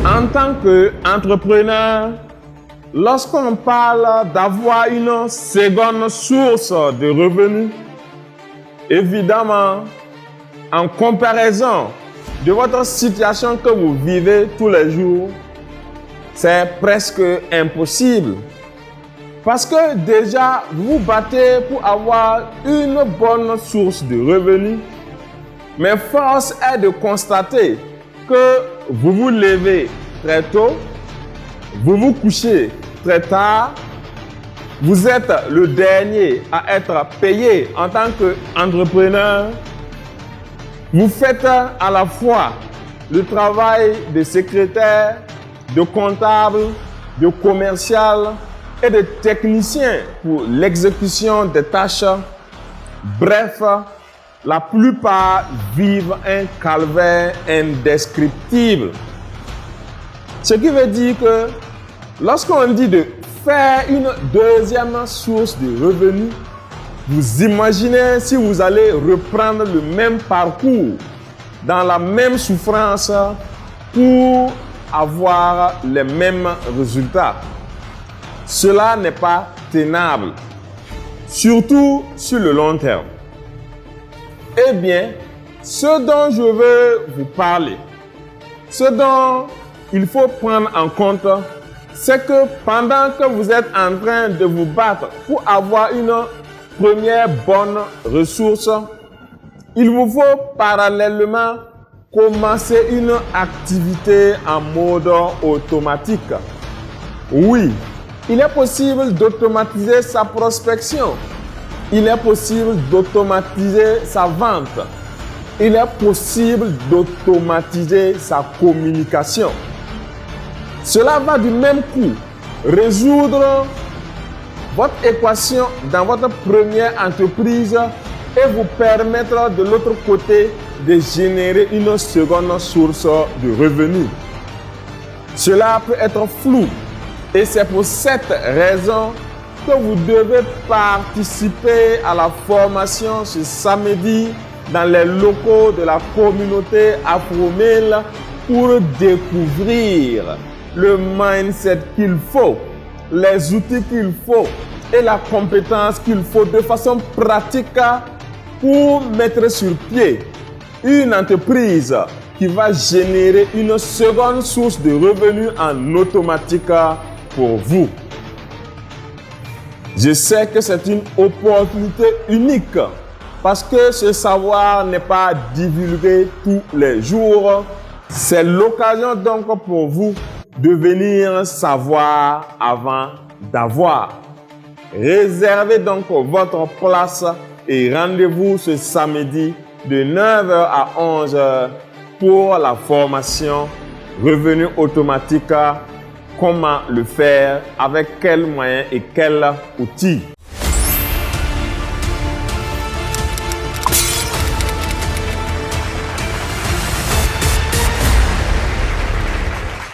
En tant qu'entrepreneur, lorsqu'on parle d'avoir une seconde source de revenus, évidemment, en comparaison de votre situation que vous vivez tous les jours, c'est presque impossible. Parce que déjà, vous vous battez pour avoir une bonne source de revenus, mais force est de constater que vous vous levez très tôt, vous vous couchez très tard, vous êtes le dernier à être payé en tant qu'entrepreneur. Vous faites à la fois le travail de secrétaire, de comptable, de commercial et de technicien pour l'exécution des tâches. Bref, la plupart vivent un calvaire indescriptible. Ce qui veut dire que lorsqu'on dit de faire une deuxième source de revenus, vous imaginez si vous allez reprendre le même parcours dans la même souffrance pour avoir les mêmes résultats. Cela n'est pas tenable, surtout sur le long terme. Eh bien, ce dont je veux vous parler, ce dont il faut prendre en compte, c'est que pendant que vous êtes en train de vous battre pour avoir une première bonne ressource, il vous faut parallèlement commencer une activité en mode automatique. Oui, il est possible d'automatiser sa prospection. Il est possible d'automatiser sa vente. Il est possible d'automatiser sa communication. Cela va du même coup résoudre votre équation dans votre première entreprise et vous permettre de l'autre côté de générer une seconde source de revenus. Cela peut être flou et c'est pour cette raison que vous devez participer à la formation ce samedi dans les locaux de la communauté Afromail pour découvrir le mindset qu'il faut, les outils qu'il faut et la compétence qu'il faut de façon pratique pour mettre sur pied une entreprise qui va générer une seconde source de revenus en automatique pour vous. Je sais que c'est une opportunité unique parce que ce savoir n'est pas divulgué tous les jours. C'est l'occasion donc pour vous de venir savoir avant d'avoir. Réservez donc votre place et rendez-vous ce samedi de 9h à 11h pour la formation Revenu automatique. Comment le faire, avec quels moyens et quels outils.